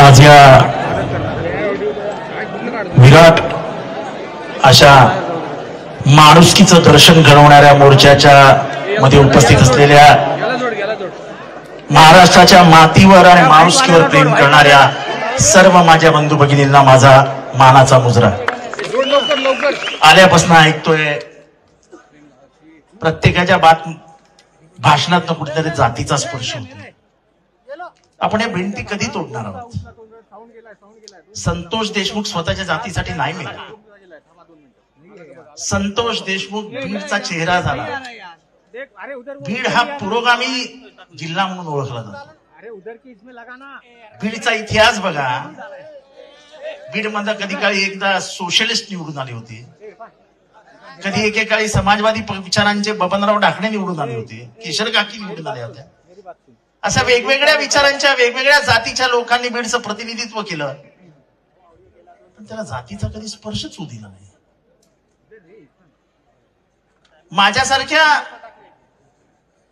आज या विराट अशा माणुसकीचं दर्शन घडवणाऱ्या मोर्चाच्या मध्ये उपस्थित असलेल्या महाराष्ट्राच्या मातीवर आणि माणुसकीवर प्रेम करणाऱ्या सर्व माझ्या बंधू भगिनींना माझा मानाचा मुजरा. आल्यापासून ऐकतोय प्रत्येकाच्या भाषणात कुठेतरी जातीचा स्पर्श होतो. आपण या भिंती कधी तोडणार आहोत? संतोष देशमुख स्वतःच्या जातीसाठी नाही मिळाला. संतोष देशमुख बीडचा चेहरा झाला. बीड हा पुरोगामी जिल्हा म्हणून ओळखला जातो. बीडचा इतिहास बघा. बीड मध्ये कधी काळी एकदा सोशलिस्ट निवडून आले होते, कधी एकेकाळी समाजवादी विचारांचे बबनराव ढाकणे निवडून आले होते, केशर काकी निवडून आल्या होत्या. अशा वेगवेगळ्या विचारांच्या वेगवेगळ्या जातीच्या लोकांनी बीडचं प्रतिनिधित्व केलं, पण त्याला जातीचा कधी स्पर्शच होऊ दिला नाही. माझ्यासारख्या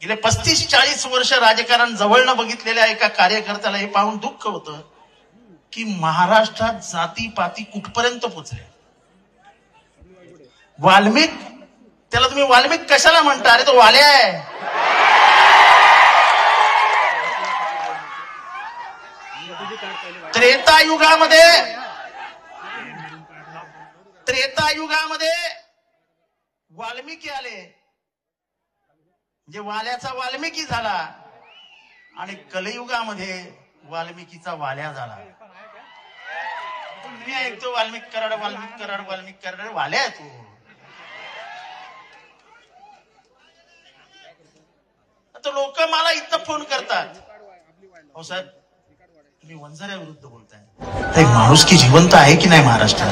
गेले 35-40 वर्ष राजकारण जवळनं बघितलेल्या एका कार्यकर्त्याला हे पाहून दुःख होतं की महाराष्ट्रात जातीपाती कुठपर्यंत पोहोचल्या. वाल्मिक, त्याला तुम्ही वाल्मिक कशाला म्हणता? अरे तो वाल्या आहे. त्रेतायुगामध्ये वाल्मिकी आले म्हणजे वाल्याचा वाल्मिकी झाला, आणि कलियुगामध्ये वाल्मिकीचा वाल्या झाला. मी ऐकतो वाल्मिक कराड, वाल्मिक कराड, वाल्मिक कराड. वाल्या आहे तू. आता लोक मला इथं फोन करतात, हो साहेब तुम्ही वंजाऱ्या विरुद्ध बोलताय, माणुसकी जिवंत आहे की नाही महाराष्ट्रात?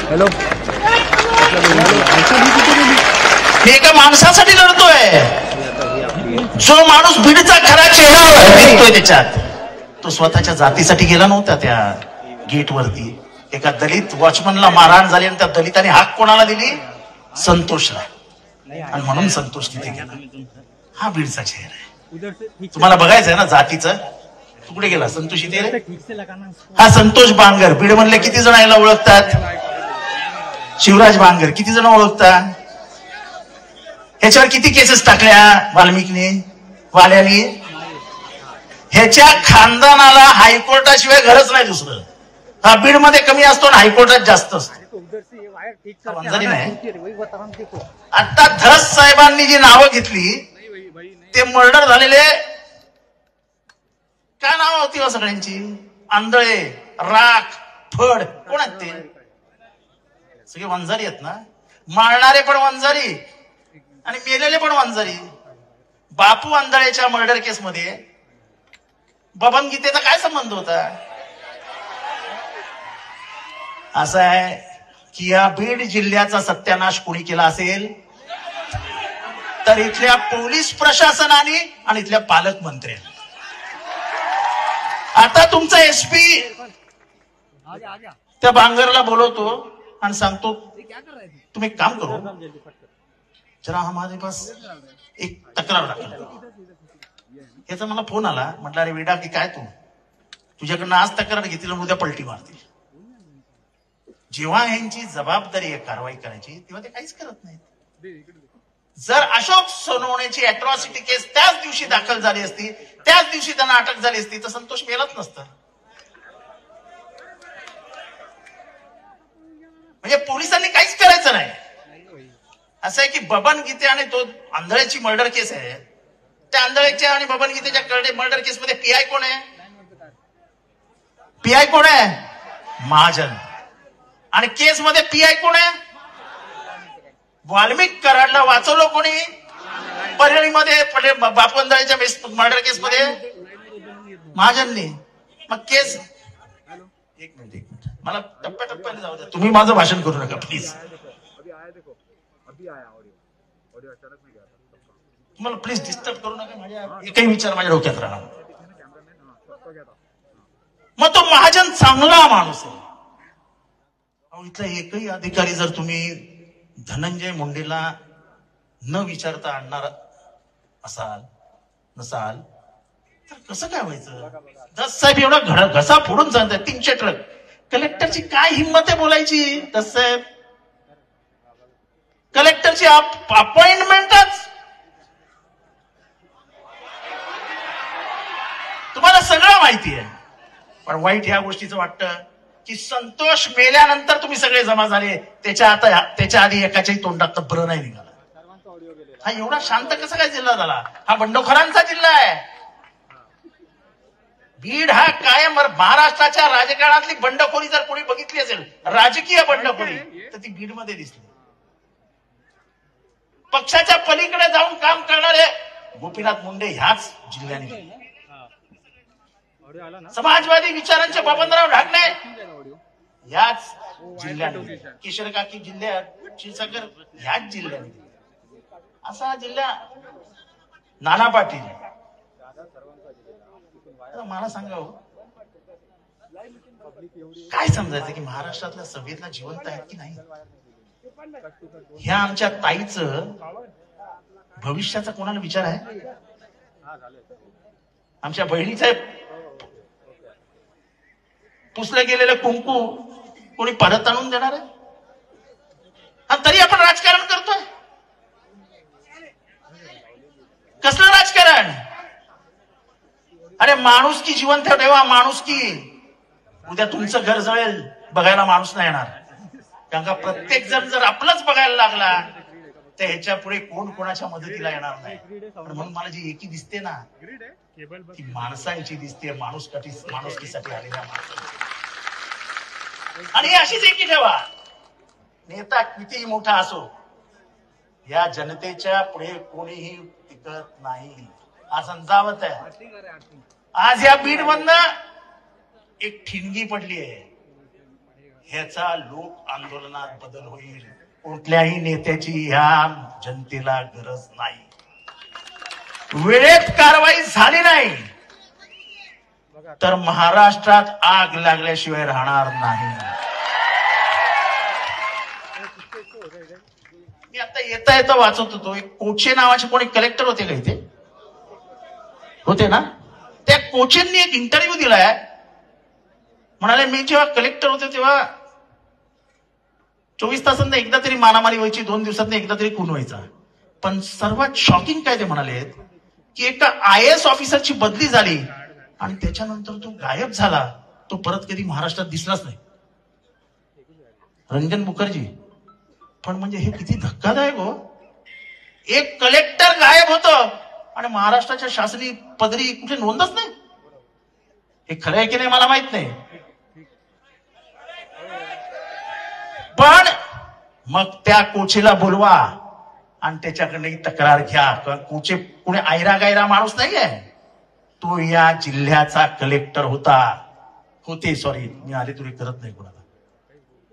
हॅलो, मी एका माणसासाठी लढतोय. जो माणूस बीडचा खरा चेहरा दिसतोय त्याच्यात, तो स्वतःच्या जातीसाठी गेला नव्हता. त्या गेटवरती एका दलित वॉचमनला मारहाण झाली आणि त्या दलिताने हाक कोणाला दिली? संतोषला. आणि म्हणून संतोष तिथे गेला. हा बीडचा चेहरा आहे. तुम्हाला बघायचं आहे ना जातीचं? तू कुठे गेला? संतोष इथे. हा संतोष बांगर. बीड म्हणले किती जण याला ओळखतात? शिवराज बांगर. किती जण ओळखतात? ह्याच्यावर किती केसेस टाकल्या वाल्मिकीने, वाल्याने? ह्याच्या खानदानाला हायकोर्टाशिवाय घरच नाही दुसरं. हा बीड मध्ये कमी असतो आणि हायकोर्टात जास्त असतो. नाही. आता धस साहेबांनी जी नावं घेतली ते मर्डर झालेले, काय नावं होती व सगळ्यांची? आंधळे, राख, फड. कोण आहेत ते? सगळे वंजारी आहेत ना. मारणारे पण वंजारी आणि मेलेले पण वंजारी. बापू आंधळेच्या मर्डर केस मध्ये बबन गीतेचा काय संबंध होता? असं आहे की या बीड जिल्ह्याचा सत्यानाश कोणी केला असेल तर इथल्या पोलीस प्रशासनाने आणि इथल्या पालकमंत्र्यांनी. आता तुमचा एसपी त्या बांगरला बोलवतो आणि सांगतो तुम्ही एक काम करो जरा हमारे पास एक तक्रार दाखल. याचा मला फोन आला. म्हटलं अरे वेडा की काय, तू तुझ्याकडनं आज तक्रार घेतील उद्या पलटी मारतील. जेव्हा यांची जबाबदारी आहे कारवाई करायची तेव्हा ते काहीच करत नाहीत. जर अशोक सोनवणेची अॅट्रॉसिटी केस त्याच दिवशी दाखल झाली असती, त्याच दिवशी त्यांना अटक झाली असती तर संतोष मेलाच नसतं. म्हणजे पोलिसांनी काहीच करायचं नाही. असं आहे की बबन गीते आणि तो आंधळ्याची मर्डर केस आहे. त्या आंधळ्याच्या आणि बबन गीतेच्या मर्डर केस मध्ये पीआय कोण आहे? पीआय कोण आहे? महाजन. आणि केस मध्ये पीआय कोण आहे? वाल्मिक कराडला वाचवलं कोणी? परळीमध्ये बापू आंधळेच्या मर्डर केस मध्ये महाजननी. मग केस एक मिनिट मला टप्प्याटप्प्याने जाऊ द्या. तुम्ही माझं भाषण करू नका प्लीज. तुम्हाला प्लीज डिस्टर्ब करू नका. माझ्या एकही विचार माझ्या डोक्यात राहणार. मग तो महाजन चांगला माणूस आहे. इथला एकही अधिकारी जर तुम्ही धनंजय मुंडेला न विचारता आणणार नसाल तर कसं काय व्हायचं? दस साहेब एवढा घसा फोडून सांगतात 300 ट्रक. कलेक्टरची काय हिंमत आहे बोलायची? दस साहेब कलेक्टरची अपॉइंटमेंटच तुम्हाला सगळं माहिती आहे. पण वाईट या गोष्टीचं वाटतं की संतोष मेल्यानंतर तुम्ही सगळे जमा झाले, त्याच्या आधी एकाच्याही तोंडात ब्र नाही निघाला. हा एवढा शांत कसा काय जिल्हा झाला? हा बंडखोरांचा जिल्हा आहे. बीड हा कायम महाराष्ट्राच्या राजकारणातली बंडखोरी जर कोणी बघितली असेल, राजकीय बंडखोरी, तर ती बीडमध्ये दिसली. पक्षाच्या पलीकडे जाऊन काम करणारे गोपीनाथ मुंडे ह्याच जिल्ह्याने, समाजवादी विचारांचे बबनराव ढाकणे ह्याच जिल्ह्याने, किशोर काकी जिल्ह्यात, क्षीरसागर ह्याच जिल्ह्याने, असा जिल्हा नाना पाटील. मला सांगा काय समजायचं की महाराष्ट्रातल्या सभेतला जिवंत आहेत की नाही? ह्या आमच्या ताईचं भविष्याचा कोणाला विचार आहे? आमच्या बहिणीचं पुसलं गेलेलं कुंकू कोणी परत आणून देणार आहे? आणि तरी आपण राजकारण करतोय. कसलं राजकारण? अरे माणुसकी जिवंत ठेवा, माणुसकी. उद्या तुमचं घर जळेल, बघायला माणूस नाही येणार. कारण का प्रत्येक जण जर आपलंच बघायला लागला तर ह्याच्या पुढे कोण कोणाच्या मदतीला येणार नाही. म्हणून मला जी एकी दिसते ना, ती माणसांची दिसते, माणुसकीसाठी आलेल्या माणसांची. आणि अशीच एकी ठेवा. नेता कितीही मोठा असो, या जनतेच्या पुढे कोणीही टिकत नाही. हा समजावत आहे. आज या बीड मधनं एक ठिणगी पडली आहे. ह्याचा लोक आंदोलनात बदल होईल. कुठल्याही नेत्याची ह्या जनतेला गरज नाही. वेळेत कारवाई झाली नाही तर महाराष्ट्रात आग लागल्याशिवाय राहणार नाही. मी आता येता वाचत होतो, एक कोचे नावाचे कोणी कलेक्टर होते का इथे? होते ना? त्या कोचेंनी एक इंटरव्ह्यू दिलाय. म्हणाले मी जेव्हा कलेक्टर होते तेव्हा 24 तासांना एकदा तरी मारामारी व्हायची, 2 दिवसांना एकदा तरी खून व्हायचा. पण सर्वात शॉकिंग काय ते म्हणाले की एका IAS ऑफिसरची बदली झाली आणि त्याच्यानंतर तो गायब झाला. तो परत कधी महाराष्ट्रात दिसलाच नाही. रंजन मुखर्जी. पण म्हणजे हे किती धक्कादायक हो. एक कलेक्टर गायब होतो आणि महाराष्ट्राच्या शासनी पदरी कुठे नोंदच नाही. हे खरं आहे की नाही मला माहित नाही. पण मग त्या कोचेला बोलवा आणि त्याच्याकडे तक्रार घ्या. कोचे कुणी आयरा गायरा माणूस नाहीये. तो या जिल्ह्याचा कलेक्टर होते. सॉरी, मी आले तुरी करत नाही कोणाला.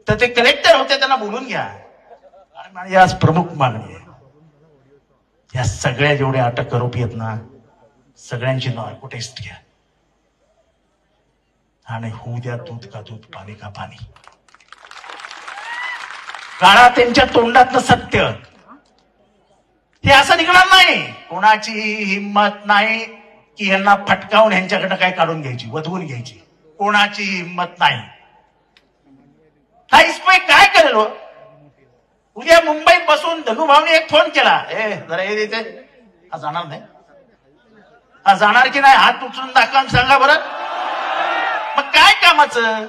तर ते कलेक्टर होते, त्यांना बोलून घ्या. आणि माझी आज प्रमुख मागणी आहे, या सगळ्या जेवढ्या अटक आरोपी आहेत ना, सगळ्यांची नार्को टेस्ट घ्या आणि होऊ द्या दूध का दूध, पाणी का पाणी. काढा त्यांच्या तोंडातलं सत्य. हे असं निघणार नाही. कोणाची हिंमत नाही की यांना फटकावून यांच्याकडनं काय काढून घ्यायची, वधवून घ्यायची. कोणाची हिंमत नाही. हा इस्माई काय करेल? उद्या मुंबईत बसून धनुभावने एक फोन केला, जरा हे देते. हा जाणार नाही. हा जाणार की नाही? हात उचलून दाखवा, सांगा बरं. मग काय कामाचं?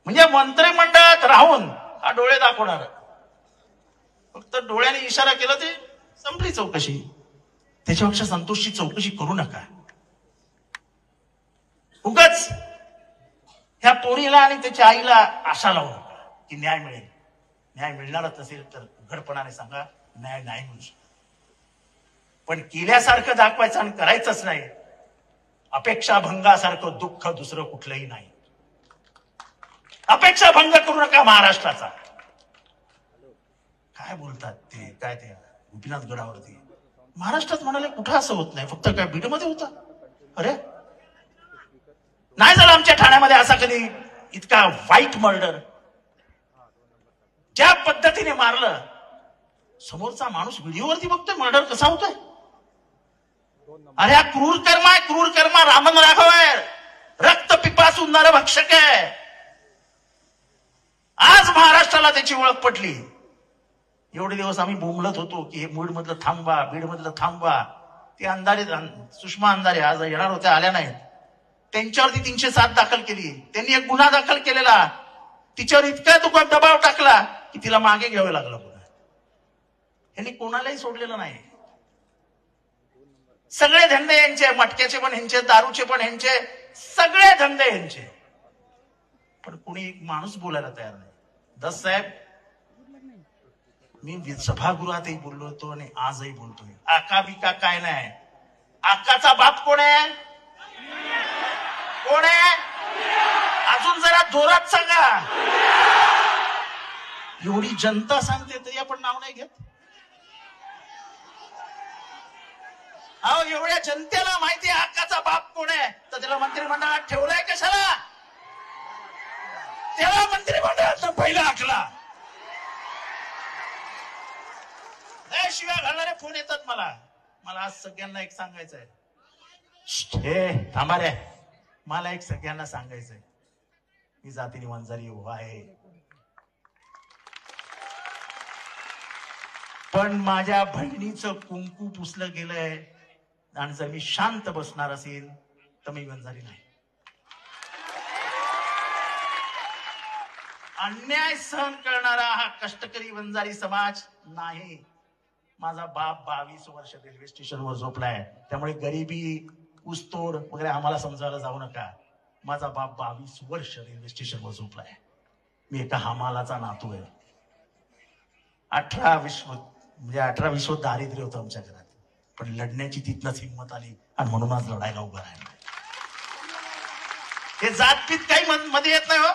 म्हणजे मंत्रिमंडळात राहून हा डोळे दाखवणार. फक्त डोळ्याने इशारा केला ते संपली चौकशी. त्याच्यापेक्षा संतोषची चौकशी करू नका. उगाच ह्या पोरीला आणि त्याच्या आईला आशा लावू नका की न्याय मिळेल. न्याय मिळणारच असेल तर उघडपणाने सांगा न्याय नाही मिळू शकत. पण केल्यासारखं दाखवायचं आणि करायचंच नाही. अपेक्षा भंगासारखं दुःख दुसरं कुठलंही नाही. अपेक्षा भंग करू नका महाराष्ट्राचा. काय बोलतात ते, काय ते गोपीनाथ गडावरती महाराष्ट्रात म्हणाले कुठं असं होत नाही, फक्त काय बीडमध्ये होता. अरे नाही झालं आमच्या ठाण्यामध्ये असा कधी इतका वाईट मर्डर. ज्या पद्धतीने मारलं, समोरचा माणूस व्हिडिओवरती बघतोय मर्डर कसा होतोय. अरे हा क्रूर कर्म आहे, क्रूर कर्म. रामन राघव आहे, रक्त पिपासू नरभक्षक आहे. आज महाराष्ट्राला त्याची ओळख पटली. एवढे दिवस आम्ही बोंबलत होतो की हे बीड मधलं थांबवा, बीड मधलं थांबवा. ते अंधारे, सुषमा अंधारे आज येणार होत्या, आल्या नाहीत. त्यांच्यावरती 307 दाखल केली. त्यांनी एक गुन्हा दाखल केलेला, तिच्यावर इतका दबाव टाकला की तिला मागे घ्यावं लागलं. यांनी कोणालाही सोडलेलं नाही. सगळे धंदे यांचे, मटक्याचे पण ह्यांचे, दारूचे पण ह्यांचे, सगळे धंदे यांचे. पण कोणी एक माणूस बोलायला तयार नाही. दस साहेब, मी सभागृहातही बोललो होतो आणि आजही बोलतोय, आका बिका काय नाही. आकाचा बाप कोण आहे? कोण आहे? अजून जरा जोरात सांगा. एवढी जनता सांगते तरी आपण नाव नाही घेत. अहो, एवढ्या जनतेला माहिती आहे आकाचा बाप कोण आहे, तर त्याला मंत्रिमंडळात ठेवलाय कशाला? त्याला मंत्रिमंडळात पहिला हाकला. शिव्या घालणारे फोन येतात मला आज सगळ्यांना एक सांगायचं आहे. हे थांबा रे, मला एक सगळ्यांना सांगायचंय. मी जातीने वंजारी उभा आहे, पण माझ्या बहिणीचं कुंकू पुसलं गेलंय आणि जर मी शांत बसणार असेल तर मी वंजारी नाही. अन्याय सहन करणारा हा कष्टकरी वंजारी समाज नाही. माझा बाप 22 वर्ष रेल्वे स्टेशनवर झोपलाय, त्यामुळे गरिबी, ऊसतोड वगैरे आम्हाला समजायला जाऊ नका. माझा बाप 22 वर्ष रेल्वे स्टेशनवर झोपलाय. मी एका हमालाचा नातू आहे. 18-20 दारिद्र्य होतं आमच्या घरात, पण लढण्याची तिथनच हिंमत आली आणि म्हणून आज लढायला उभं राहिलं. हे जातपीत काही मध्ये येत नाही हो.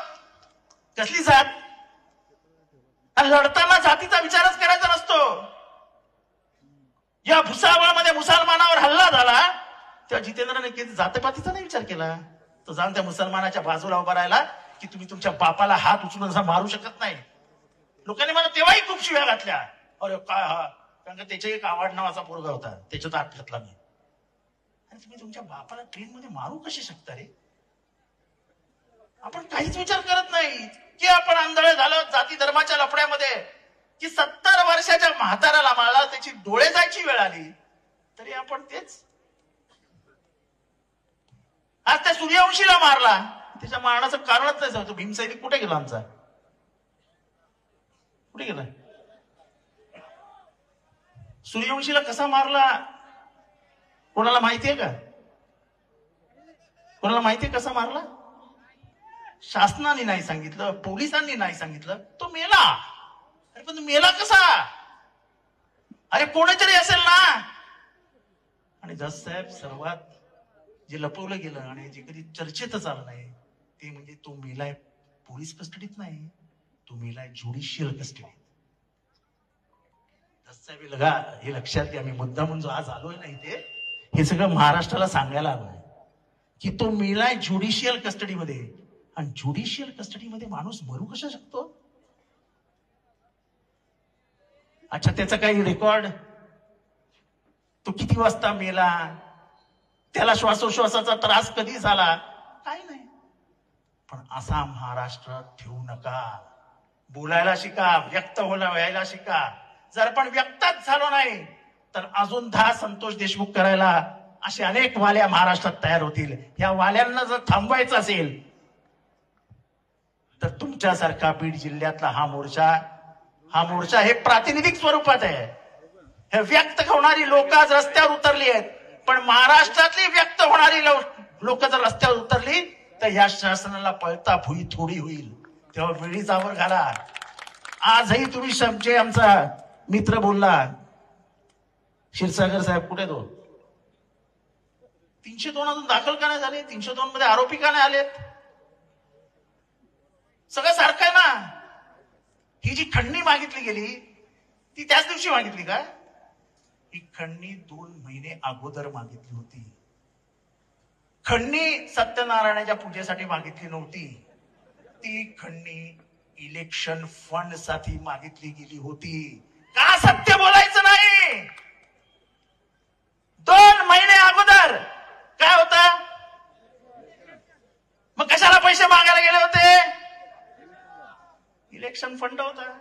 कसली जात? लढताना जातीचा विचारच करायचा नसतो. या भुसावळमध्ये मुसलमानावर हल्ला झाला तेव्हा जितेंद्रने जातपातीचा नाही विचार केला. तो जाऊन त्या मुसलमानाच्या बाजूला उभा राहिला की तुम्ही तुमच्या बापाला हात उचलून असा मारू शकत नाही. लोकांनी मला तेव्हाही खूप शिव्या घातल्या. अरे काय हा, कारण त्याच्या एक आवाड नावाचा पोरगा होता, त्याच्यात आत घातला मी. आणि तुम्ही तुमच्या बापाला ट्रेन मध्ये मारू कसे शकता रे? आपण काहीच विचार करत नाही की आपण आंधळे झालो जाती धर्माच्या लफड्यामध्ये, की 70 वर्षाच्या म्हाताऱ्याला मला त्याची डोळे जायची वेळ आली तरी आपण तेच. आज त्या सूर्यवंशीला मारला, त्याच्या मारण्याचं कारणच नाही सांगतो. भीमसैनिक कुठे गेला आमचा? कुठे गेला? सूर्यवंशीला कसा मारला कोणाला माहितीये का? कोणाला माहितीये कसा मारला? शासनाने नाही सांगितलं, पोलिसांनी नाही सांगितलं, तो मेला. अरे पण मेला कसा? अरे कोणीतरी असेल ना. आणि जस साहेब, सर्वात जे लपवलं गेलं आणि जे कधी चर्चेतच आलं नाही ते म्हणजे तो मेलाय पोलीस कस्टडीत नाही, तो मेलाय ज्युडिशियल कस्टडीत. जस साहेब हे लक्षात घ्या. मी मुद्दामून जो आज आलोय ना इथे, हे सगळं महाराष्ट्राला सांगायला आलोय की तो मेलाय ज्युडिशियल कस्टडीमध्ये. आणि ज्युडिशियल कस्टडीमध्ये माणूस मरू कशा शकतो? अच्छा, त्याचा काही रेकॉर्ड? तो किती वाजता मेला, त्याला श्वासोश्वासाचा त्रास कधी झाला, काही नाही. पण असा महाराष्ट्र ठेवू नका. बोलायला शिका, व्यक्त व्हायला शिका. जर पण व्यक्तच झालो नाही तर अजून 10 संतोष देशमुख करायला असे अनेक वाल्या महाराष्ट्रात तयार होतील. या वाल्यांना जर थांबवायचं असेल तर तुमच्यासारखा बीड जिल्ह्यातला हा मोर्चा हे प्रातिनिधिक स्वरूपात आहे. हे व्यक्त होणारी लोक आज रस्त्यावर उतरली आहेत, पण महाराष्ट्रातली व्यक्त होणारी लोक जर रस्त्यावर उतरली तर या शासनाला पळता भुई थोडी होईल. तेव्हा वेळीचावर घाला. आजही तुम्ही जे आमचा मित्र बोलला क्षीरसागर साहेब, कुठे तो 302 अजून दाखल का नाही झाले? 302 मध्ये आरोपी का नाही आलेत? सगळं सारखं आहे ना. ही जी खंडणी मागितली गेली ती त्याच दिवशी मागितली का? ही खंडणी 2 महिने अगोदर मागितली होती. खंडणी सत्यनारायणाच्या पूजेसाठी मागितली नव्हती. ती खंडणी इलेक्शन फंड साठी मागितली गेली होती. का सत्य बोलायचं नाही? 2 महिने मग कशाला पैसे मागायला गेले होते? इलेक्शन फंड होता,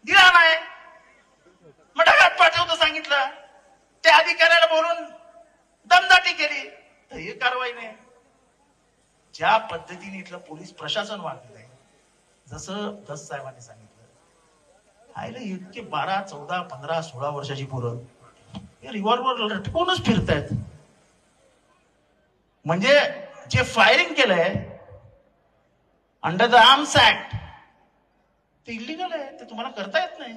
दिला नाही, मग ढगात पाठवतो सांगितलं. त्या अधिकाऱ्याला बोलून दमदाटी केली, तर ही कारवाई नाही. ज्या पद्धतीने इथलं पोलीस प्रशासन वागत आहे, जसं दस साहेबांनी सांगितलं, आयला इतके 12, 14, 15, 16 वर्षाची पोरं रिव्हॉल्वर लटकवूनच फिरतायत. म्हणजे जे फायरिंग केलंय अंडर द आर्म्स ऍक्ट ते इलिगल आहे, ते तुम्हाला करता येत नाही.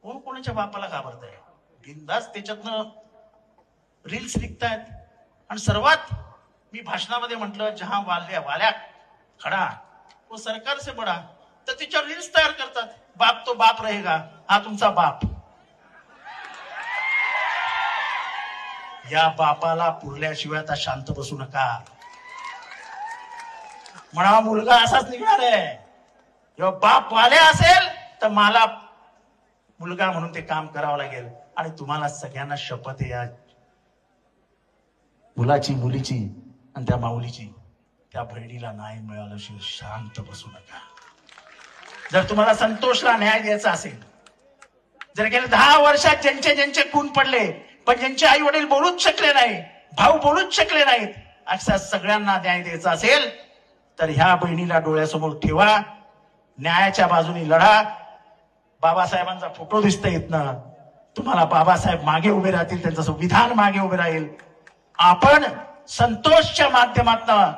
कोण कोणाच्या बापाला घाबरताय? बिनधास्त त्याच्यातनं रील्स निघतायत. आणि सर्वात मी भाषणामध्ये म्हटलं, जहां वाल्या खडा वो सरकार से बडा, तर त्याच्या रील्स तयार करतात. बाप तो बाप रहेगा, हा तुमचा बाप. या बापाला पुरल्याशिवाय आता शांत बसू नका. म्हणा मुलगा असाच निघणार आहे. जेव्हा बाप वाले असेल तर मला मुलगा म्हणून ते काम करावं लागेल. आणि तुम्हाला सगळ्यांना शपथ आहे, या मुलाची, मुलीची आणि त्या माऊलीची, त्या बहिणीला न्याय मिळाल्याशिवाय शांत बसू नका. जर तुम्हाला संतोषला न्याय द्यायचा असेल, जर गेल्या 10 वर्षात ज्यांचे खून पडले पण ज्यांचे आई वडील बोलूच शकले नाही, भाऊ बोलूच शकले नाहीत, अशा सगळ्यांना न्याय द्यायचा असेल तर ह्या बहिणीला डोळ्यासमोर ठेवा, न्यायाच्या बाजूने लढा. बाबासाहेबांचा फोटो दिसतोय इथनं, तुम्हाला बाबासाहेब मागे उभे राहतील, त्यांचं संविधान मागे उभे राहील. आपण संतोषच्या माध्यमातून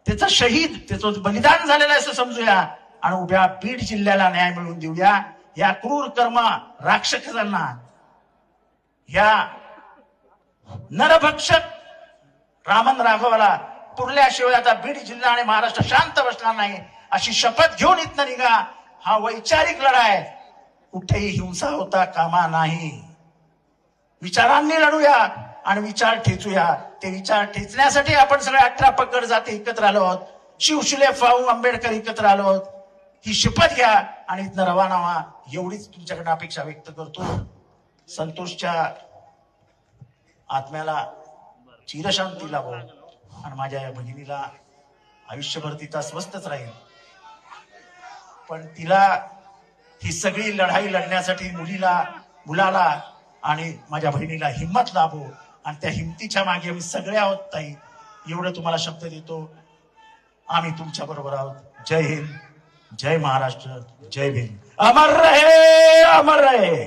त्याचं शहीद, त्याचं बलिदान झालेलं आहे असं समजूया आणि उभ्या बीड जिल्ह्याला न्याय मिळवून देऊया. या क्रूर कर्म राक्षसांना, या नरभक्षक रामन राघवाला पुरल्याशिवाय आता बीड जिल्हा आणि महाराष्ट्र शांत बसणार नाही, अशी शपथ घेऊन इथनं निघा. हा वैचारिक लढा आहे, कुठेही हिंसा होता कामा नाही. विचारांनी लढूया आणि विचार ठेचूया. ते विचार ठेचण्यासाठी आपण सगळे 18 पकड जाते एकत्र आलो आहोत. शिवशिले फाऊ आंबेडकर एकत्र आलो आहोत. ही शपथ घ्या आणि इथनं रवाना व्हा, एवढीच तुमच्याकडे अपेक्षा व्यक्त करतो. संतोषच्या आत्म्याला चिरशांती लाभो आणि माझ्या या भगिनीला आयुष्यभर तिचा स्वस्थच राहील. पण तिला ही सगळी लढाई लढण्यासाठी मुलाला आणि माझ्या बहिणीला हिंमत लाभो आणि त्या हिमतीच्या मागे आम्ही सगळे आहोत ताई, एवढं तुम्हाला शब्द देतो. आम्ही तुमच्या बरोबर आहोत. जय हिंद, जय महाराष्ट्र, जय भीम. अमर रहे, अमर रहे.